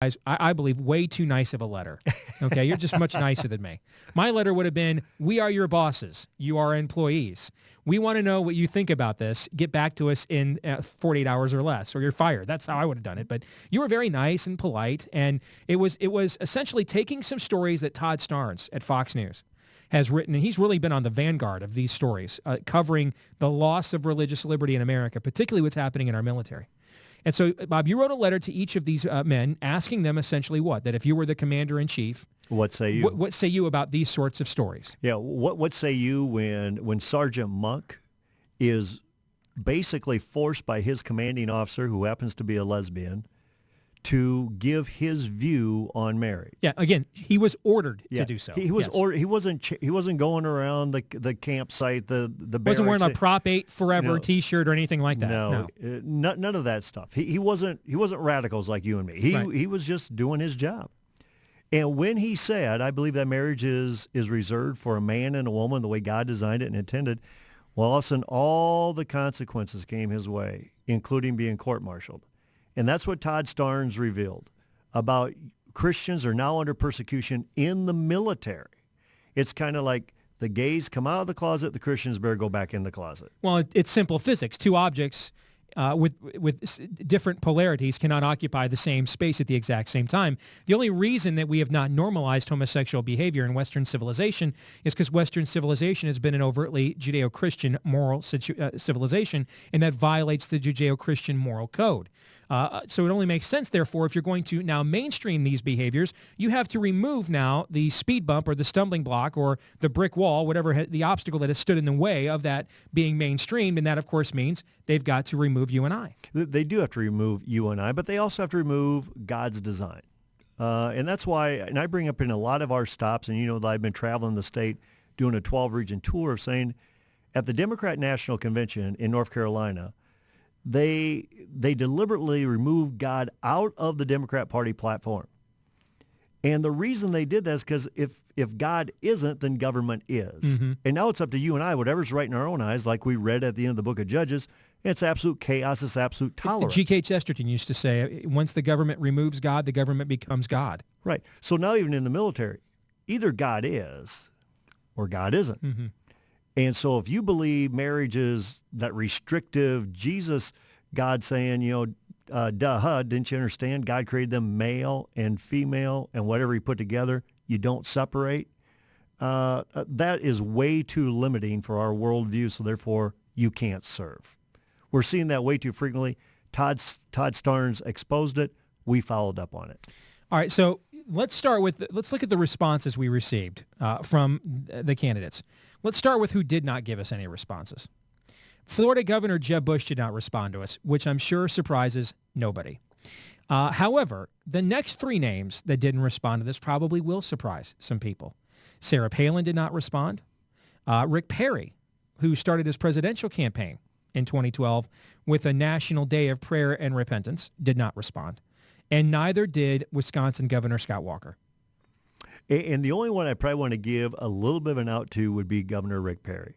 I believe, way too nice of a letter. Okay, you're just much nicer than me. My letter would have been, we are your bosses. You are employees. We want to know what you think about this. Get back to us in 48 hours or less, or you're fired. That's how I would have done it. But you were very nice and polite, and it was essentially taking some stories that Todd Starnes at Fox News has written, and he's really been on the vanguard of these stories, covering the loss of religious liberty in America, particularly what's happening in our military. And so, Bob, you wrote a letter to each of these men asking them essentially what? That if you were the commander-in-chief, what say you? What say you about these sorts of stories? Yeah, what say you when Sergeant Monk is basically forced by his commanding officer, who happens to be a lesbian, to give his view on marriage? Yeah, again, he was ordered to do so. He was ordered. He wasn't going around the campsite, the wasn't wearing a Prop 8 Forever T-shirt or anything like that. No. None of that stuff. He wasn't radicals like you and me. He was just doing his job. And when he said, I believe that marriage is reserved for a man and a woman the way God designed it and intended, well, all of a sudden, all the consequences came his way, including being court-martialed. And that's what Todd Starnes revealed about Christians are now under persecution in the military. It's kind of like the gays come out of the closet, the Christians better go back in the closet. Well, it's simple physics. Two objects with different polarities cannot occupy the same space at the exact same time. The only reason that we have not normalized homosexual behavior in Western civilization is because Western civilization has been an overtly Judeo-Christian moral civilization, and that violates the Judeo-Christian moral code. So it only makes sense, therefore, if you're going to now mainstream these behaviors, you have to remove now the speed bump or the stumbling block or the brick wall, whatever the obstacle that has stood in the way of that being mainstreamed. And that, of course, means they've got to remove you and I. They do have to remove you and I, but they also have to remove God's design. And that's why, and I bring up in a lot of our stops, and you know that I've been traveling the state doing a 12-region tour of saying at the Democrat National Convention in North Carolina, they deliberately removed God out of the Democrat Party platform. And the reason they did that is because if God isn't, then government is. Mm-hmm. And now it's up to you and I, whatever's right in our own eyes, like we read at the end of the book of Judges, it's absolute chaos, it's absolute tolerance. G.K. Chesterton used to say, once the government removes God, the government becomes God. Right. So now even in the military, either God is or God isn't. Mm-hmm. And so if you believe marriage is that restrictive, Jesus, God saying, didn't you understand? God created them male and female, and whatever he put together, you don't separate. That is way too limiting for our worldview, so therefore you can't serve. We're seeing that way too frequently. Todd Starnes exposed it. We followed up on it. All right, so let's look at the responses we received from the candidates. Let's start with who did not give us any responses. Florida Governor Jeb Bush did not respond to us, which I'm sure surprises nobody. However, the next three names that didn't respond to this probably will surprise some people. Sarah Palin did not respond. Rick Perry, who started his presidential campaign in 2012 with a national day of prayer and repentance, did not respond. And neither did Wisconsin Governor Scott Walker. And the only one I probably want to give a little bit of an out to would be Governor Rick Perry.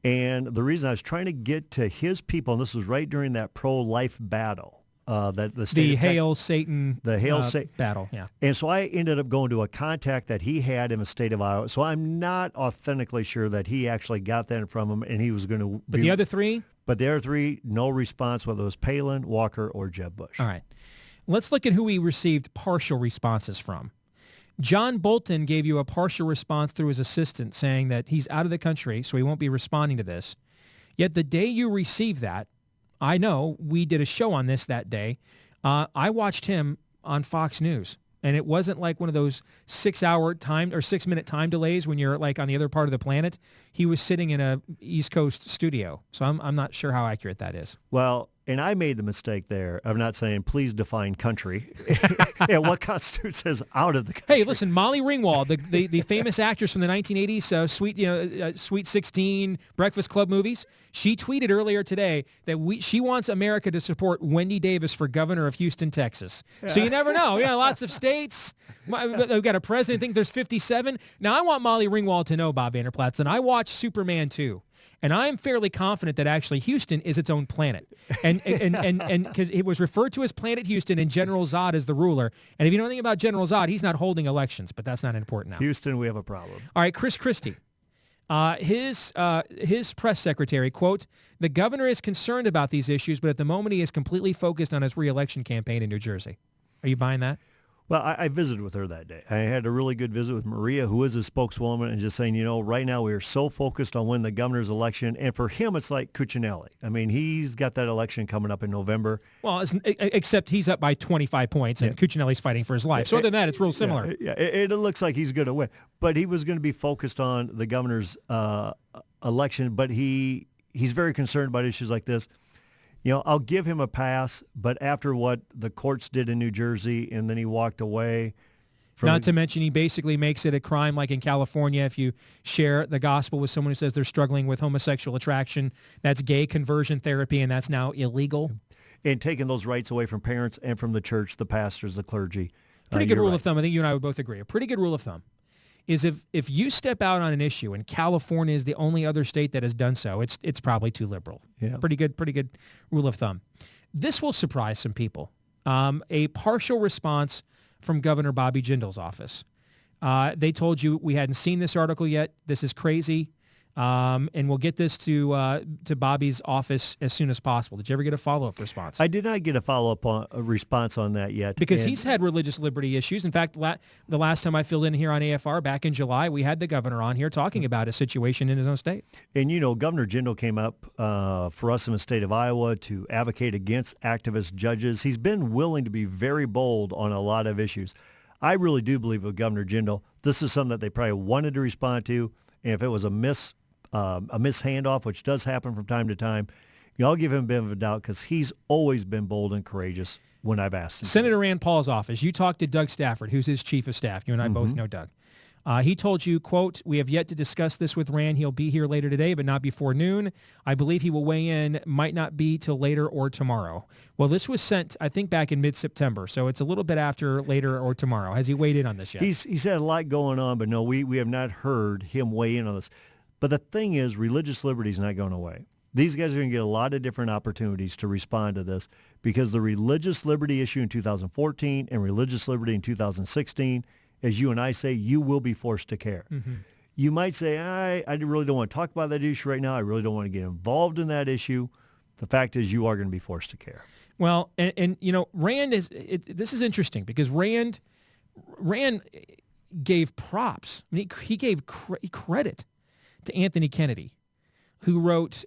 And the reason I was trying to get to his people, and this was right during that pro-life battle, that the state Hail Satan battle, yeah. And so I ended up going to a contact that he had in the state of Iowa. So I'm not authentically sure that he actually got that from him, and he was going to. But the other three? But the other three, no response, whether it was Palin, Walker, or Jeb Bush. All right. Let's look at who we received partial responses from. John Bolton gave you a partial response through his assistant saying that he's out of the country, so he won't be responding to this. Yet the day you received that, I know we did a show on this that day. I watched him on Fox News, and it wasn't like one of those 6-minute time delays when you're like on the other part of the planet. He was sitting in a East Coast studio, so I'm not sure how accurate that is. Well, and I made the mistake there of not saying, please define country. And what constitutes as out of the country. Hey, listen, Molly Ringwald, the famous actress from the 1980s, Sweet 16, Breakfast Club movies, she tweeted earlier today that she wants America to support Wendy Davis for governor of Houston, Texas. Yeah. So you never know. Yeah, lots of states. We've got a president think there's 57. Now, I want Molly Ringwald to know, Bob Vander Plaats, that I watched Superman 2. And I am fairly confident that actually Houston is its own planet. And because it was referred to as Planet Houston and General Zod is the ruler. And if you know anything about General Zod, he's not holding elections, but that's not important now. Houston, we have a problem. All right, Chris Christie. His press secretary, quote, "The governor is concerned about these issues, but at the moment he is completely focused on his re-election campaign in New Jersey." Are you buying that? Well, I visited with her that day. I had a really good visit with Maria, who is a spokeswoman, and just saying, right now we are so focused on winning the governor's election. And for him, it's like Cuccinelli. I mean, he's got that election coming up in November. Well, except he's up by 25 points, and Cuccinelli's fighting for his life. So other than that, it's real similar. Yeah, it looks like he's going to win. But he was going to be focused on the governor's election, but he's very concerned about issues like this. I'll give him a pass, but after what the courts did in New Jersey, and then he walked away. Not to mention he basically makes it a crime like in California if you share the gospel with someone who says they're struggling with homosexual attraction. That's gay conversion therapy, and that's now illegal. And taking those rights away from parents and from the church, the pastors, the clergy. Pretty good rule of thumb. I think you and I would both agree. A pretty good rule of thumb is if you step out on an issue, and California is the only other state that has done so, it's probably too liberal. Yeah. Pretty good rule of thumb. This will surprise some people. A partial response from Governor Bobby Jindal's office. They told you we hadn't seen this article yet. This is crazy. And we'll get this to Bobby's office as soon as possible. Did you ever get a follow-up response? I did not get a follow-up response on that yet. Because he's had religious liberty issues. In fact, the last time I filled in here on AFR back in July, we had the governor on here talking about a situation in his own state. And, Governor Jindal came up for us in the state of Iowa to advocate against activist judges. He's been willing to be very bold on a lot of issues. I really do believe with Governor Jindal, this is something that they probably wanted to respond to. And if it was a miss handoff, which does happen from time to time, I'll give him a bit of a doubt because he's always been bold and courageous when I've asked him. Senator Rand Paul's office, you talked to Doug Stafford, who's his chief of staff. You and I both know Doug. He told you, quote, "We have yet to discuss this with Rand. He'll be here later today, but not before noon. I believe he will weigh in, might not be till later or tomorrow." Well, this was sent, I think, back in mid-September, so it's a little bit after later or tomorrow. Has he weighed in on this yet? He's had a lot going on, but no, we have not heard him weigh in on this. But the thing is, religious liberty is not going away. These guys are going to get a lot of different opportunities to respond to this because the religious liberty issue in 2014 and religious liberty in 2016, as you and I say, you will be forced to care. Mm-hmm. You might say, I really don't want to talk about that issue right now. I really don't want to get involved in that issue. The fact is you are going to be forced to care. Well, and Rand this is interesting because Rand gave props. I mean, he gave credit to Anthony Kennedy, who wrote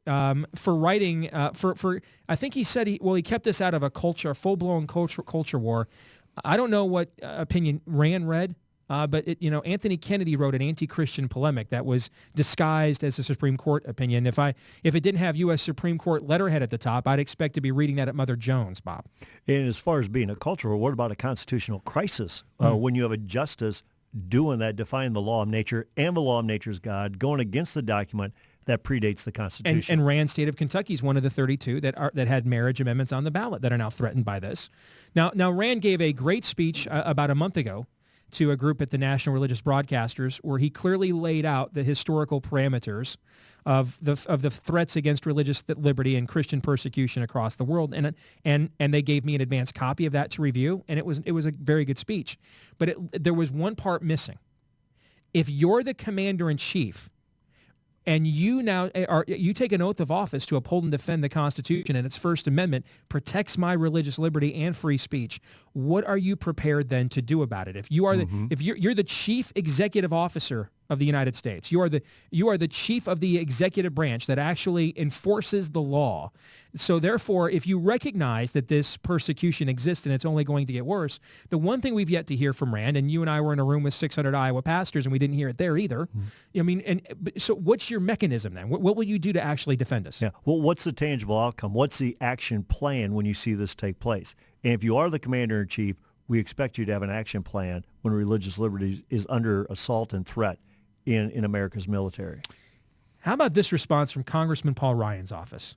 for writing for I think he said he kept us out of a full-blown culture war. I don't know what opinion Rand read, but Anthony Kennedy wrote an anti-Christian polemic that was disguised as a Supreme Court opinion. If it didn't have U.S. Supreme Court letterhead at the top, I'd expect to be reading that at Mother Jones, Bob. And as far as being a culture war, what about a constitutional crisis when you have a justice doing that, defying the law of nature and the law of nature's God, going against the document that predates the Constitution? And Rand's state of Kentucky is one of the 32 that had marriage amendments on the ballot that are now threatened by this. Now Rand gave a great speech about a month ago to a group at the National Religious Broadcasters where he clearly laid out the historical parameters of the threats against religious liberty and Christian persecution across the world, and they gave me an advance copy of that to review, and it was a very good speech, but there was one part missing. If you're the commander-in-chief and you take an oath of office to uphold and defend the Constitution and its First Amendment protects my religious liberty and free speech, what are you prepared then to do about it? If you are you're the chief executive officer of the United States, you are the chief of the executive branch that actually enforces the law. So therefore, if you recognize that this persecution exists and it's only going to get worse, the one thing we've yet to hear from Rand, and you and I were in a room with 600 Iowa pastors and we didn't hear it there either. I mean, so what's your mechanism then? What will you do to actually defend us? Yeah. Well, what's the tangible outcome? What's the action plan when you see this take place? And if you are the commander-in-chief, we expect you to have an action plan when religious liberty is under assault and threat in America's military. How about this response from Congressman Paul Ryan's office?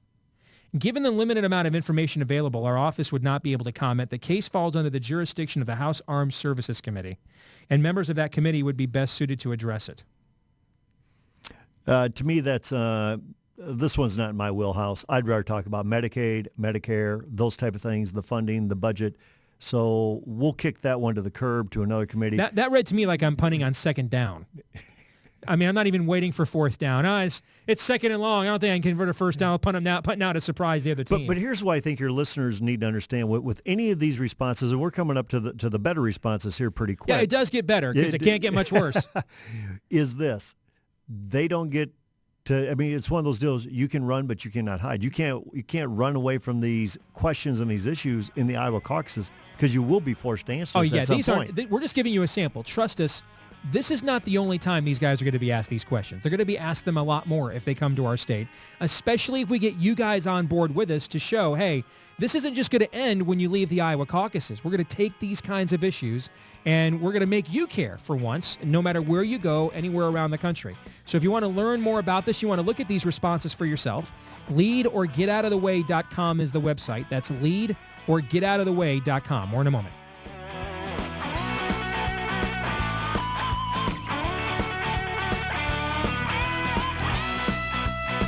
Given the limited amount of information available, our office would not be able to comment. The case falls under the jurisdiction of the House Armed Services Committee, and members of that committee would be best suited to address it. To me, that's this one's not in my wheelhouse. I'd rather talk about Medicaid, Medicare, those type of things, the funding, the budget. So we'll kick that one to the curb to another committee. That read to me like I'm punting on second down. I mean, I'm not even waiting for fourth down. It's second and long. I don't think I can convert a first down. I'll punting out to surprise the other team. But here's why I think your listeners need to understand with any of these responses, and we're coming up to the better responses here pretty quick. Yeah, it does get better because it can't get much worse. Is this. They don't get to, I mean, it's one of those deals, you can run, but you cannot hide. You can't run away from these questions and these issues in the Iowa caucuses because you will be forced to answer at some point. We're just giving you a sample. Trust us. This is not the only time these guys are going to be asked these questions. They're going to be asked them a lot more if they come to our state, especially if we get you guys on board with us to show, hey, this isn't just going to end when you leave the Iowa caucuses. We're going to take these kinds of issues and we're going to make you care for once, no matter where you go, anywhere around the country. So if you want to learn more about this, you want to look at these responses for yourself, leadorgetoutoftheway.com is the website. That's leadorgetoutoftheway.com. More in a moment.